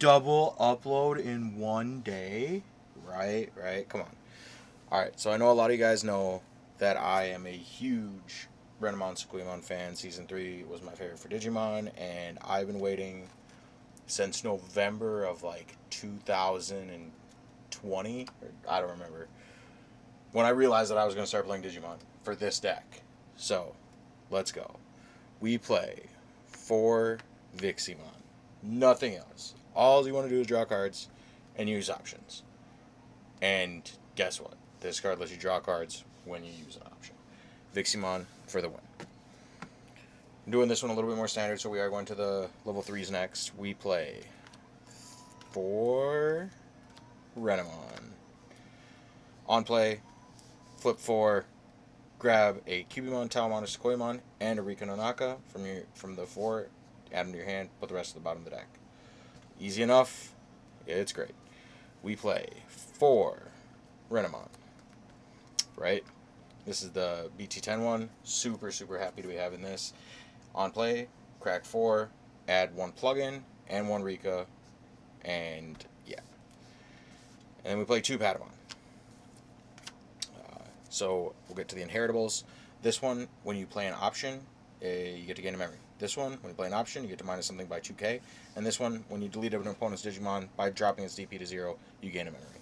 double upload in one day? Right, come on. Alright, so I know a lot of you guys know that I am a huge Renamon Sakuyamon fan. Season 3 was my favorite for Digimon, and I've been waiting since November of like 2020, or I don't remember, when I realized that I was going to start playing Digimon for this deck. So, let's go. We play 4 Viximon. Nothing else. All you want to do is draw cards and use options. And guess what? This card lets you draw cards when you use an option. Viximon for the win. I'm doing this one a little bit more standard, so we are going to the level 3s next. We play 4 Renamon. On play, flip 4, grab a Cubimon, Talmon, or Sakuyamon, and a Rika Nonaka from the 4, add them to your hand, put the rest at the bottom of the deck. Easy enough. It's great. We play 4 Renamon. Right? This is the BT10 one. Super happy to be having this. On play, crack 4, add 1 plugin and 1 Rika, and yeah. And then we play 2 Patamon. So we'll get to the inheritables. This one, when you play an option, you get to gain a memory. This one, when you play an option, you get to minus something by 2k. And this one, when you delete an opponent's Digimon by dropping its DP to 0, you gain a memory.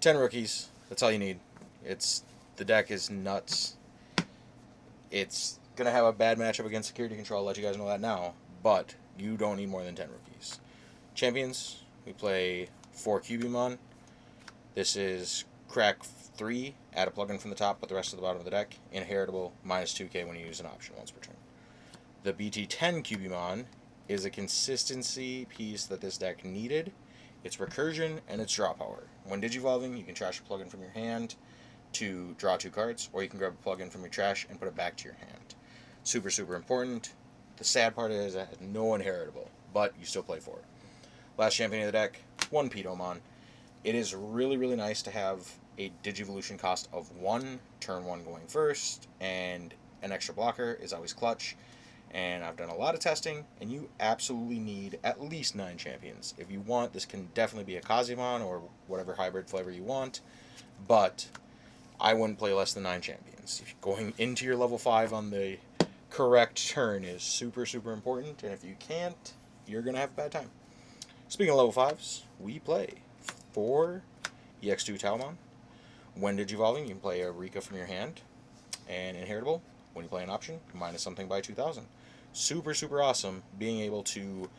10 rookies. That's all you need. The deck is nuts. It's going to have a bad matchup against Security Control. I'll let you guys know that now. But you don't need more than 10 rookies. Champions, we play 4 Cubimon. This is crack 3, add a plugin from the top, put the rest to the bottom of the deck. Inheritable, minus 2k when you use an option once per turn. The BT10 Cubimon is a consistency piece that this deck needed. It's recursion and it's draw power. When digivolving, you can trash a plugin from your hand to draw 2 cards, or you can grab a plugin from your trash and put it back to your hand. Super important. The sad part is it has no inheritable, but you still play 4. Last champion of the deck, 1 Pidomon. It is really nice to have a Digivolution cost of 1, turn 1 going first, and an extra blocker is always clutch. And I've done a lot of testing, and you absolutely need at least 9 champions. If you want, this can definitely be a Kazimon or whatever hybrid flavor you want, but I wouldn't play less than 9 champions. Going into your level 5 on the correct turn is super important, and if you can't, you're going to have a bad time. Speaking of level 5s, we play 4 EX2 Talmon. When digivolving, you can play a Rika from your hand, and inheritable. When you play an option, minus something by 2,000. Super awesome being able to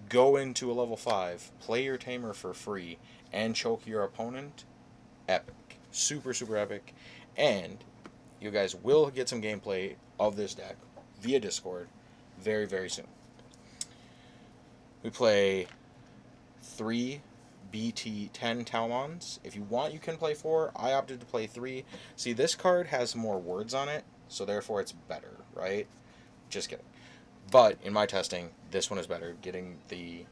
go into a level 5, play your Tamer for free, and choke your opponent. Epic. Super epic. And you guys will get some gameplay of this deck via Discord very soon. We play 3 BT10 Talmons. If you want, you can play 4. I opted to play 3. See, this card has more words on it, so therefore it's better, right? Just kidding. But in my testing, this one is better. Getting the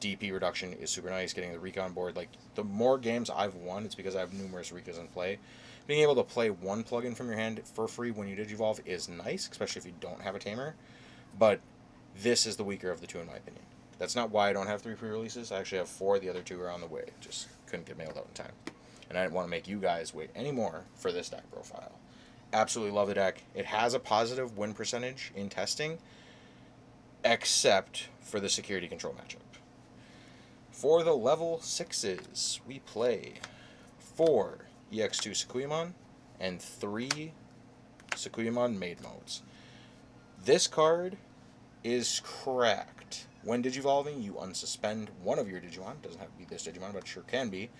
DP reduction is super nice. Getting the Rika on board, like, the more games I've won, it's because I have numerous Rikas in play. Being able to play 1 plugin from your hand for free when you digivolve is nice, especially if you don't have a Tamer. But this is the weaker of the 2, in my opinion. That's not why I don't have 3 pre-releases. I actually have 4. The other 2 are on the way. Just couldn't get mailed out in time. And I didn't want to make you guys wait anymore for this deck profile. Absolutely love the deck. It has a positive win percentage in testing, except for the Security Control matchup. For the level 6s, we play 4 EX2 Sakuyamon and 3 Sakuyamon Maid Modes. This card is cracked. When digivolving, you unsuspend one of your Digimon. Doesn't have to be this Digimon, but it sure can be.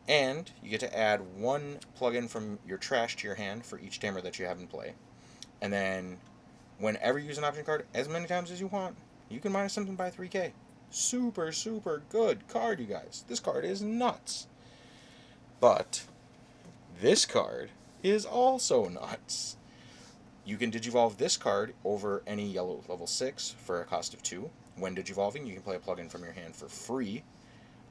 And you get to add 1 plugin from your trash to your hand for each Tamer that you have in play. And then, whenever you use an option card, as many times as you want, you can minus something by 3k. Super good card, you guys. This card is nuts. But this card is also nuts. You can digivolve this card over any yellow level 6 for a cost of 2. When digivolving, you can play a plugin from your hand for free,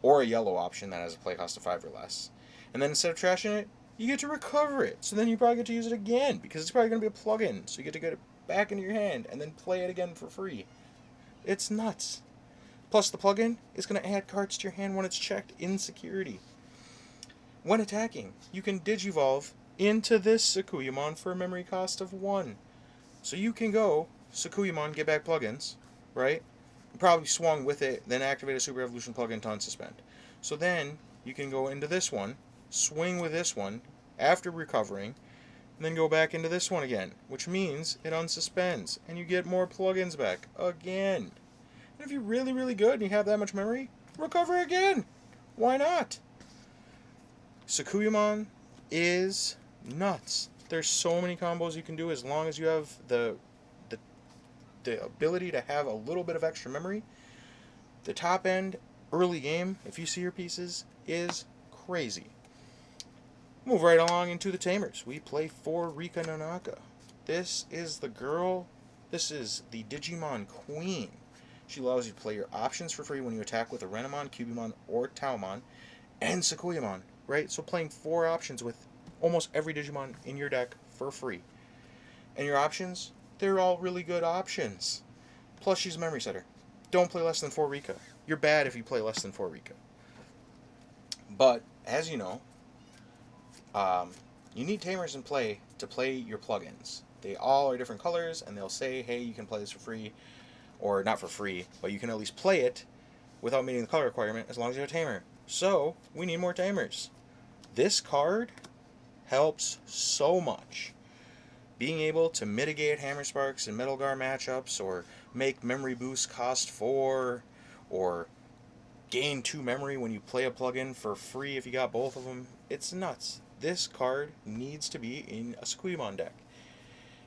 or a yellow option that has a play cost of 5 or less. And then instead of trashing it, you get to recover it. So then you probably get to use it again, because it's probably going to be a plugin. So you get to get it back into your hand, and then play it again for free. It's nuts. Plus, the plugin is going to add cards to your hand when it's checked in security. When attacking, you can Digivolve into this Sakuyamon for a memory cost of 1. So you can go Sakuyamon, get back plugins, right? You probably swung with it, then activate a Super Evolution plugin to unsuspend. So then you can go into this one, swing with this one after recovering, and then go back into this one again, which means it unsuspends, and you get more plugins back again. And if you're really, really good and you have that much memory, recover again. Why not? Sakuyamon is nuts. There's so many combos you can do as long as you have the ability to have a little bit of extra memory. The top end, early game, if you see your pieces, is crazy. Move right along into the Tamers. We play 4 Rika Nonaka. This is the girl. This is the Digimon Queen. She allows you to play your options for free when you attack with a Renamon, Cubimon, or Taomon, and Sakuyamon, right? So playing 4 options with almost every Digimon in your deck for free. And your options, they're all really good options. Plus, she's a memory setter. Don't play less than 4 Rika. You're bad if you play less than 4 Rika. But, as you know, you need Tamers in play to play your plugins. They all are different colors, and they'll say, hey, you can play this for free, or not for free, but you can at least play it without meeting the color requirement as long as you have a Tamer. So, we need more Tamers. This card helps so much. Being able to mitigate Hammer Sparks in Metal Gar matchups, or make Memory Boost cost 4, or gain 2 memory when you play a plugin for free if you got both of them. It's nuts. This card needs to be in a Sakuyamon deck.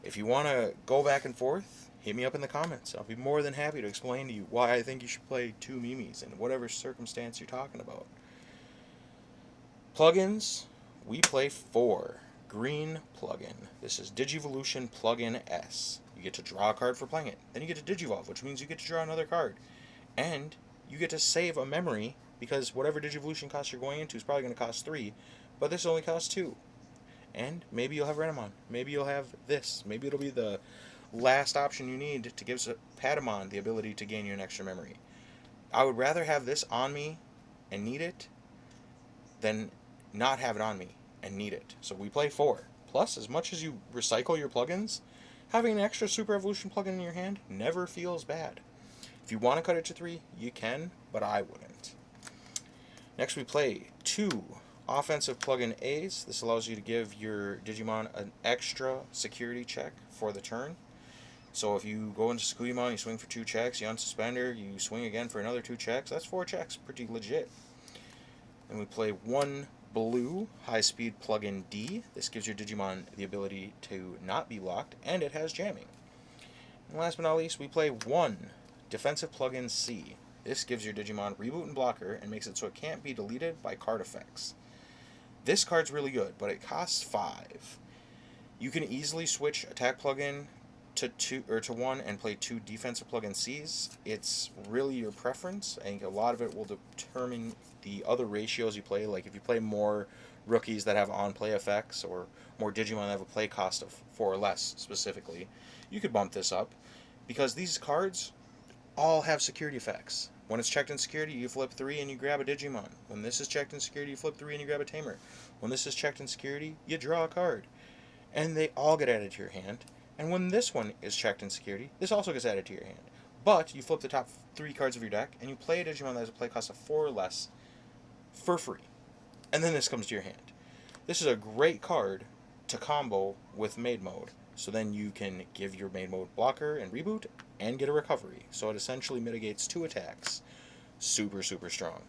If you want to go back and forth, hit me up in the comments. I'll be more than happy to explain to you why I think you should play 2 Mimis in whatever circumstance you're talking about. Plugins, we play 4. Green plugin. This is Digivolution Plugin S. You get to draw a card for playing it. Then you get to Digivolve, which means you get to draw another card. And you get to save a memory, because whatever Digivolution cost you're going into is probably going to cost 3, but this only costs 2. And maybe you'll have Renamon. Maybe you'll have this. Maybe it'll be the last option you need to give Patamon the ability to gain you an extra memory. I would rather have this on me and need it than not have it on me and need it. So we play 4. Plus, as much as you recycle your plugins, having an extra Super Evolution plugin in your hand never feels bad. If you want to cut it to 3, you can, but I wouldn't. Next, we play 2 offensive plugin A's. This allows you to give your Digimon an extra security check for the turn. So if you go into Sakuyamon, you swing for 2 checks, you unsuspend her, you swing again for another 2 checks, that's 4 checks, pretty legit. And we play 1 blue high-speed plugin D. This gives your Digimon the ability to not be locked, and it has jamming. And last but not least, we play 1 defensive plugin C. This gives your Digimon reboot and blocker, and makes it so it can't be deleted by card effects. This card's really good, but it costs 5. You can easily switch attack plugin to 2 or to 1 and play 2 defensive plugin C's. It's really your preference. I think a lot of it will determine the other ratios you play. Like if you play more rookies that have on-play effects, or more Digimon that have a play cost of 4 or less specifically, you could bump this up, because these cards all have security effects. When it's checked in security, you flip 3 and you grab a Digimon. When this is checked in security, you flip 3 and you grab a Tamer. When this is checked in security, you draw a card. And they all get added to your hand. And when this one is checked in security, this also gets added to your hand. But you flip the top 3 cards of your deck, and you play a Digimon that has a play cost of 4 or less for free. And then this comes to your hand. This is a great card to combo with Maid Mode. So then you can give your Maid Mode blocker and reboot, and get a recovery. So it essentially mitigates 2 attacks. Super, super strong.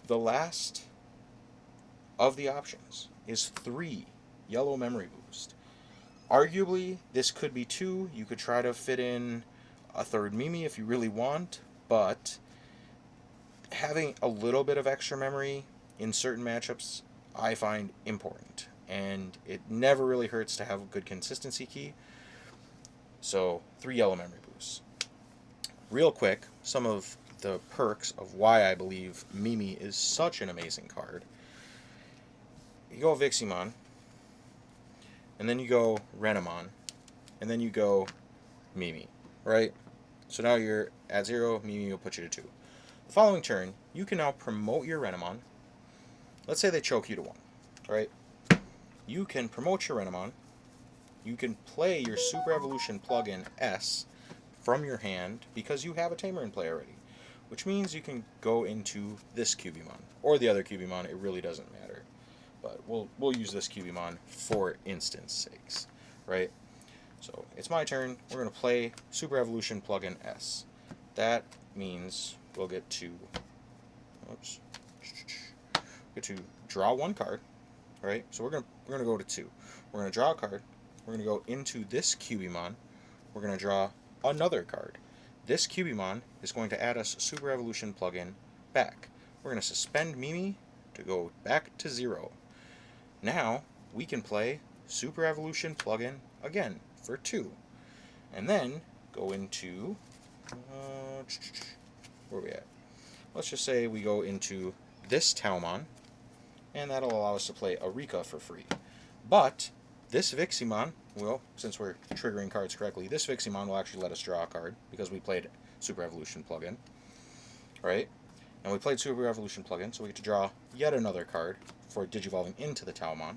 The last of the options is 3 yellow memory boost. Arguably, this could be 2. You could try to fit in a 3rd Mimi if you really want, but having a little bit of extra memory in certain matchups I find important, and it never really hurts to have a good consistency key. So 3 yellow memory boosts. Real quick, some of the perks of why I believe Mimi is such an amazing card. You go Viximon, and then you go Renamon, and then you go Mimi, right? So now you're at 0, Mimi will put you to 2. The following turn, you can now promote your Renamon. Let's say they choke you to 1, right? You can promote your Renamon. You can play your Super Evolution plugin S from your hand because you have a Tamer in play already, which means you can go into this Cubimon or the other Cubimon. It really doesn't matter, but we'll use this Cubimon for instance sakes, right? So it's my turn. We're gonna play Super Evolution plugin S. That means we'll get to draw 1 card, right? So we're gonna go to 2. We're gonna draw a card. We're gonna go into this Cubimon. We're gonna draw another card. This Cubimon is going to add us Super Evolution plugin back. We're gonna suspend Mimi to go back to 0. Now we can play Super Evolution plugin again for 2, and then go into where are we at? Let's just say we go into this Taumon, and that'll allow us to play Arika for free. But this Viximon, well, since we're triggering cards correctly, this Viximon will actually let us draw a card because we played Super Evolution plugin, right? And we played Super Evolution plugin, so we get to draw yet another card for Digivolving into the Taumon.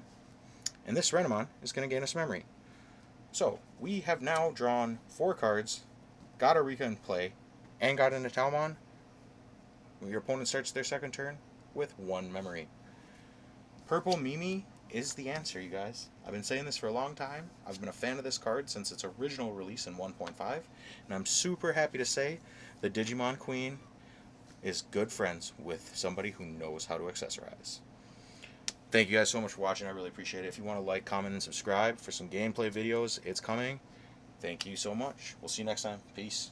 And this Renamon is going to gain us memory. So we have now drawn 4 cards, got Arika in play, and got into Taumon. Your opponent starts their second turn with 1 memory. Purple Mimi is the answer, you guys. I've been saying this for a long time. I've been a fan of this card since its original release in 1.5, and I'm super happy to say the Digimon Queen is good friends with somebody who knows how to accessorize. Thank you guys so much for watching. I really appreciate it. If you want to like, comment, and subscribe for some gameplay videos, it's coming. Thank you so much. We'll see you next time. Peace.